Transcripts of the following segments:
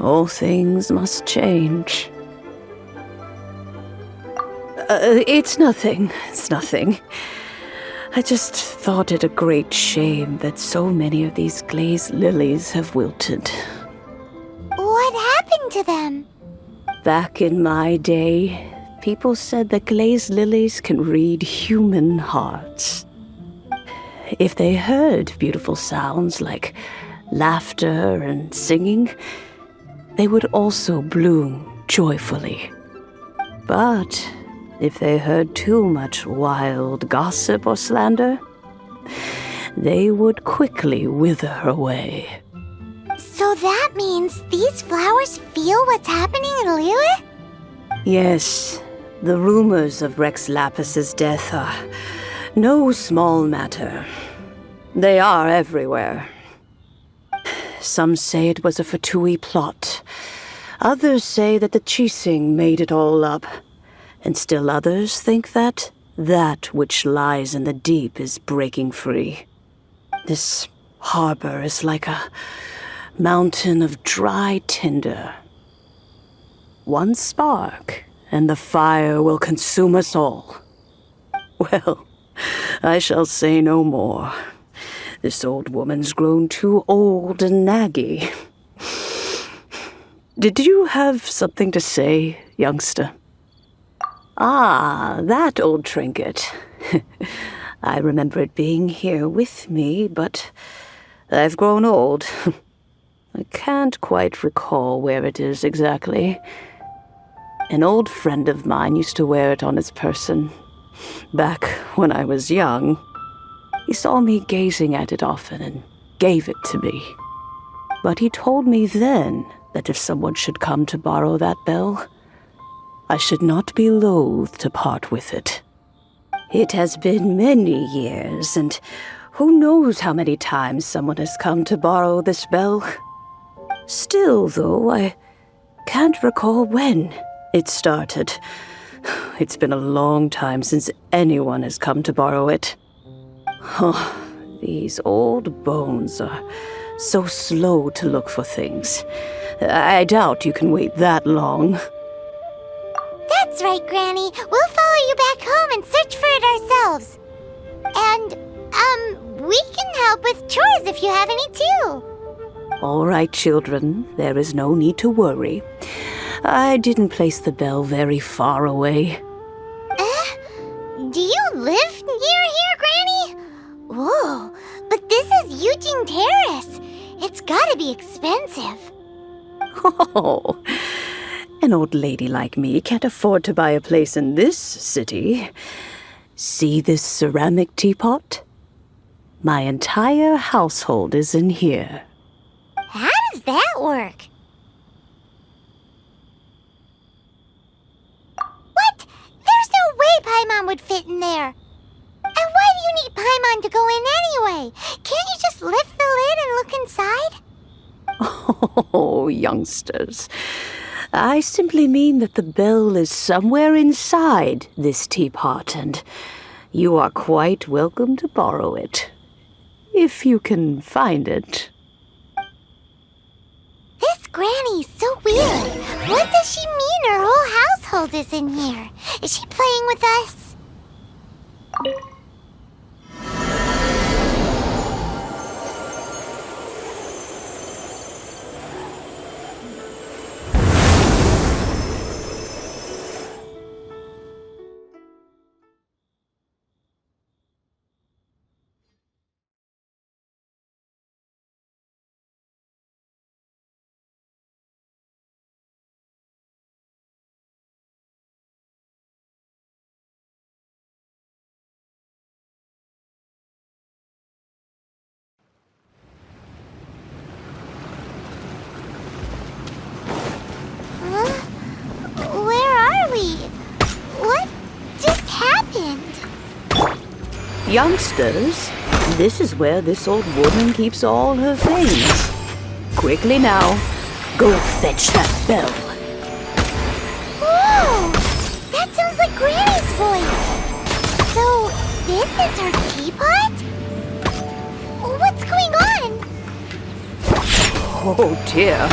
All things must change. It's nothing. I just thought it a great shame that so many of these glazed lilies have wilted. What happened to them? Back in my day, people said that glazed lilies can read human hearts. If they heard beautiful sounds like laughter and singing, they would also bloom joyfully. But if they heard too much wild gossip or slander, they would quickly wither away. So that means these flowers feel what's happening in Liyue? Yes, the rumors of Rex Lapis's death are no small matter. They are everywhere. Some say it was a Fatui plot. Others say that the Chising made it all up. And still others think that which lies in the deep is breaking free. This harbor is like a mountain of dry tinder. One spark, and the fire will consume us all. Well, I shall say no more. This old woman's grown too old and naggy. Did you have something to say, youngster? Ah, that old trinket. I remember it being here with me, but I've grown old. I can't quite recall where it is exactly. An old friend of mine used to wear it on his person, back when I was young. He saw me gazing at it often and gave it to me. But he told me then that if someone should come to borrow that bell, I should not be loath to part with it. It has been many years, and who knows how many times someone has come to borrow this bell. Still, though, I can't recall when it started. It's been a long time since anyone has come to borrow it. Oh, these old bones are so slow to look for things. I doubt you can wait that long. That's right, Granny. We'll follow you back home and search for it ourselves. And, we can help with chores if you have any too. All right, children. There is no need to worry. I didn't place the bell very far away. Do you live near here, Granny? Whoa, but this is Eugene Terrace. It's gotta be expensive. Oh, an old lady like me can't afford to buy a place in this city. See this ceramic teapot? My entire household is in here. How does that work? What? There's no way Paimon would fit in there. And why do you need Paimon to go in anyway? Can't you just lift the lid and look inside? Oh, youngsters. I simply mean that the bell is somewhere inside this teapot, and you are quite welcome to borrow it, if you can find it. This Granny's so weird. What does she mean her whole household is in here? Is she playing with us? Youngsters, this is where this old woman keeps all her things. Quickly now, go fetch that bell. Whoa! That sounds like Granny's voice. So, this is her teapot? What's going on? Oh dear,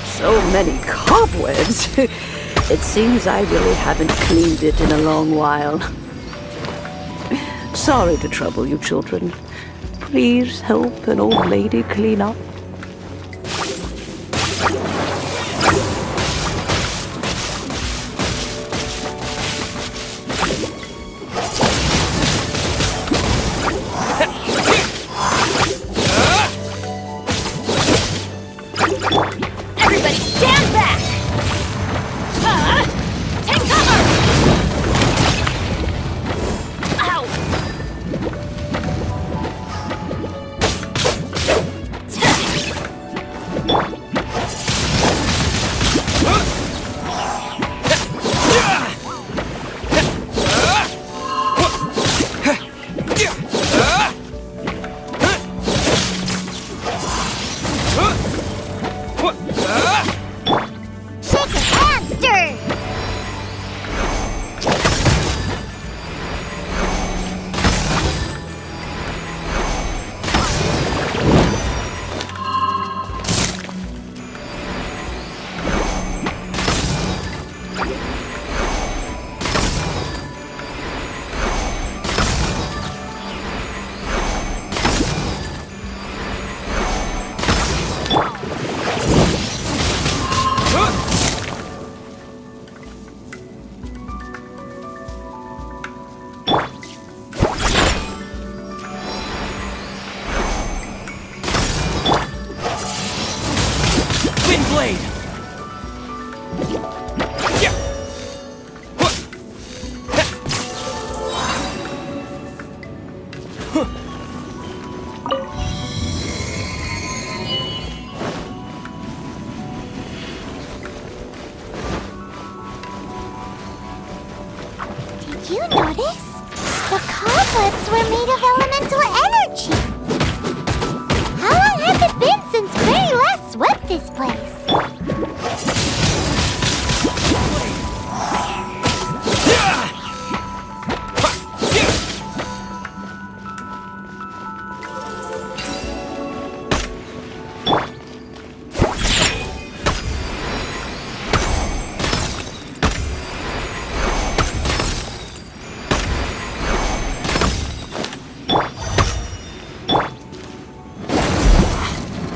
so many cobwebs. It seems I really haven't cleaned it in a long while. Sorry to trouble you, children. Please help an old lady clean up. Everybody stand back! Take cover! Ow! Shake a hamster! Windblade! Did you notice? The cobwebs were made of elemental energy. How long has it been since Granny last swept this place?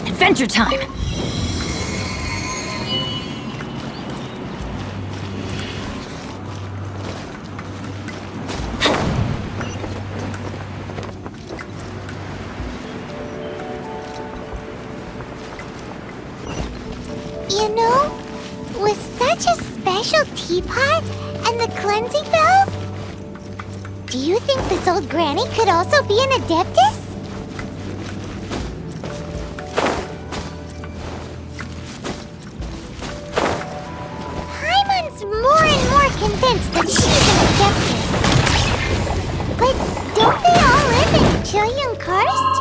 Adventure time! You know, with such a special teapot and the cleansing bell, do you think this old granny could also be an adeptus? Paimon's more and more convinced that she's an adeptus. But don't they all live in Chilian Karst?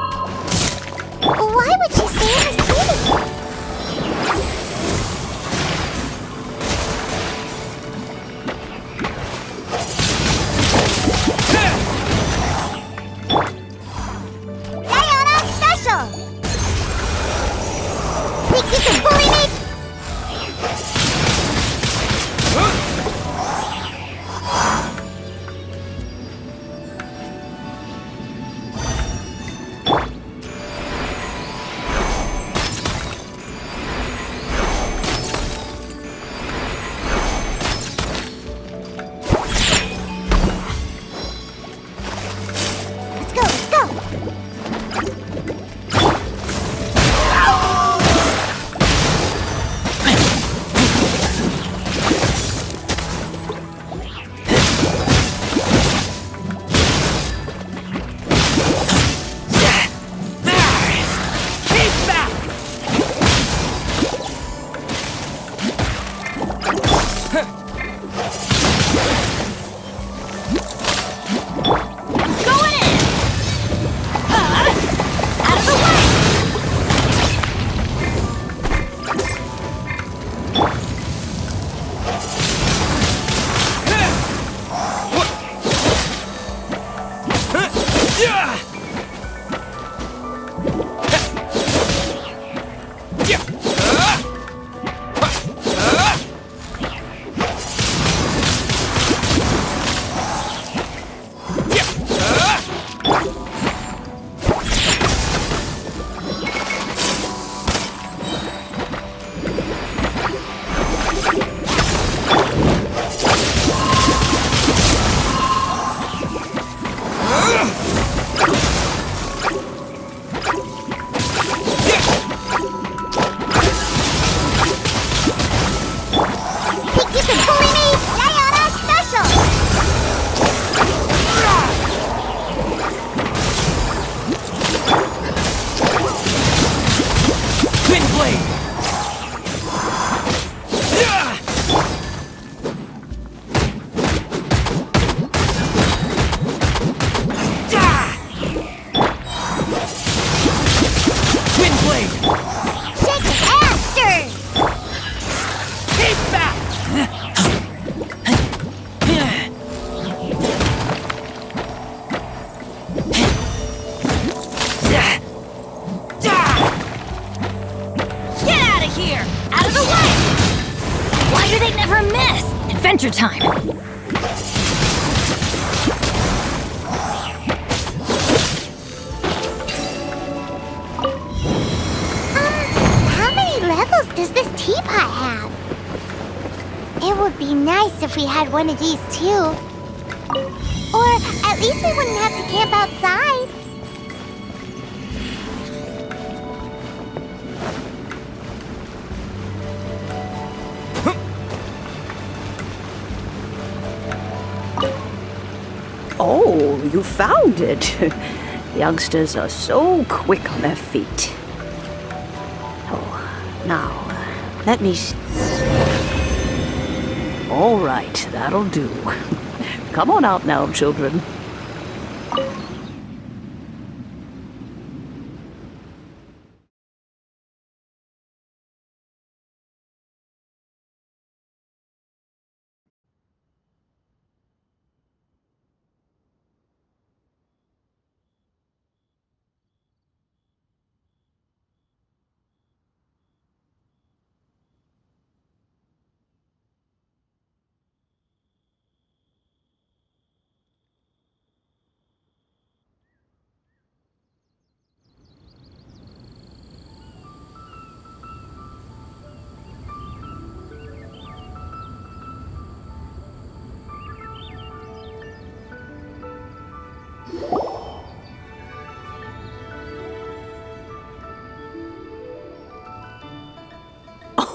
Why would she stay in the city? Adventure time! How many levels does this teapot have? It would be nice if we had one of these too. Or at least we wouldn't have to camp outside. Oh, you found it. Youngsters are so quick on their feet. Oh, now, let me see. All right, that'll do. Come on out now, children.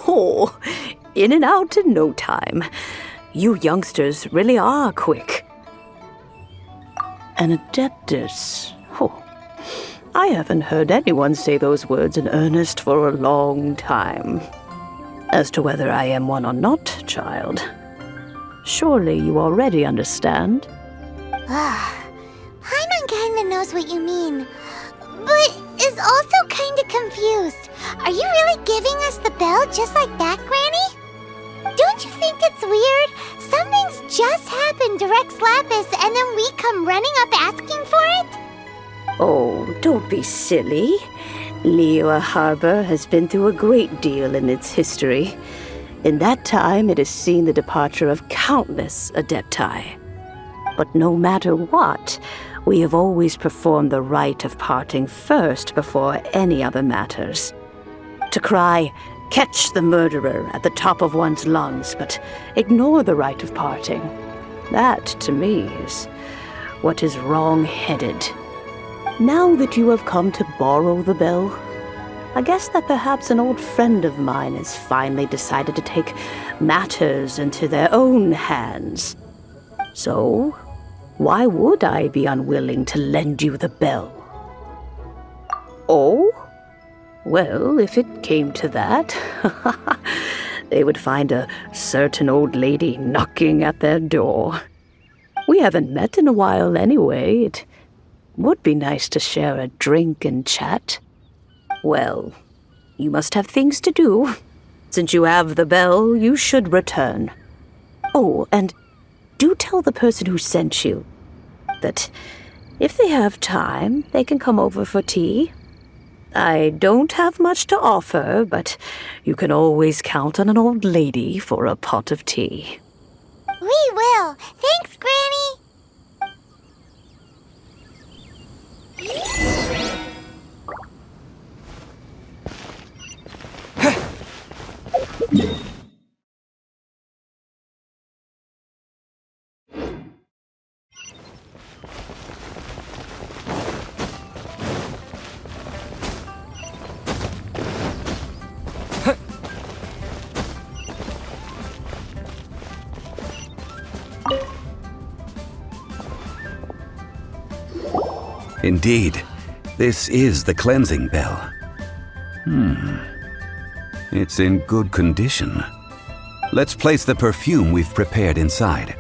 Oh, in and out in no time. You youngsters really are quick. An adeptus. Oh, I haven't heard anyone say those words in earnest for a long time. As to whether I am one or not, child, surely you already understand. Paimon kinda knows what you mean, but is also kinda confused. Are you really giving us the bell just like that, Granny? Don't you think it's weird? Something's just happened to Rex Lapis and then we come running up asking for it? Oh, don't be silly. Liyue Harbor has been through a great deal in its history. In that time, it has seen the departure of countless adepti. But no matter what, we have always performed the rite of parting first before any other matters. To cry, "Catch the murderer," at the top of one's lungs, but ignore the rite of parting. That, to me, is what is wrong-headed. Now that you have come to borrow the bell, I guess that perhaps an old friend of mine has finally decided to take matters into their own hands. So, why would I be unwilling to lend you the bell? Oh? Well, if it came to that, they would find a certain old lady knocking at their door. We haven't met in a while anyway. It would be nice to share a drink and chat. Well, you must have things to do. Since you have the bell, you should return. Oh, and do tell the person who sent you that If they have time, they can come over for tea. I don't have much to offer, but you can always count on an old lady for a pot of tea. We will. Thanks, Granny. Indeed, this is the cleansing bell. It's in good condition. Let's place the perfume we've prepared inside.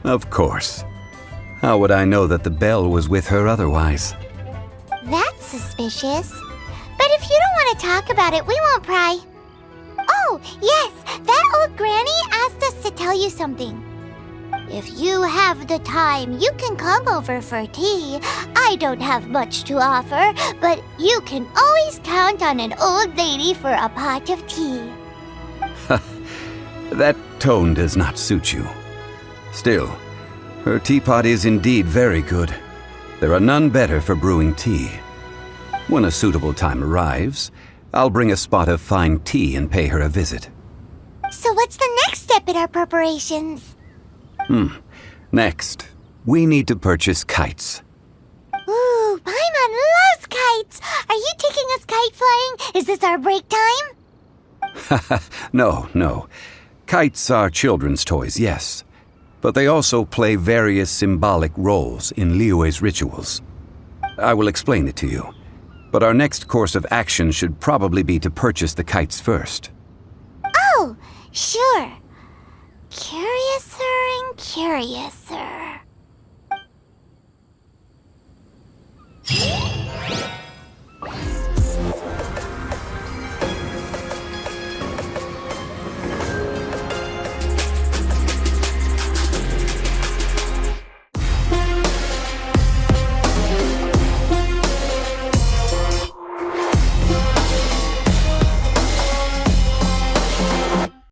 Of course. How would I know that the bell was with her otherwise? That's suspicious. But if you don't want to talk about it, we won't pry. Oh, yes, that old granny asked us to tell you something. If you have the time, you can come over for tea. I don't have much to offer, but you can always count on an old lady for a pot of tea. That tone does not suit you. Still, her teapot is indeed very good. There are none better for brewing tea. When a suitable time arrives, I'll bring a spot of fine tea and pay her a visit. So what's the next step in our preparations? Next, we need to purchase kites. Ooh, Paimon loves kites! Are you taking us kite flying? Is this our break time? No. Kites are children's toys, yes. But they also play various symbolic roles in Liyue's rituals. I will explain it to you. But our next course of action should probably be to purchase the kites first. Oh, sure. Curiouser and curiouser.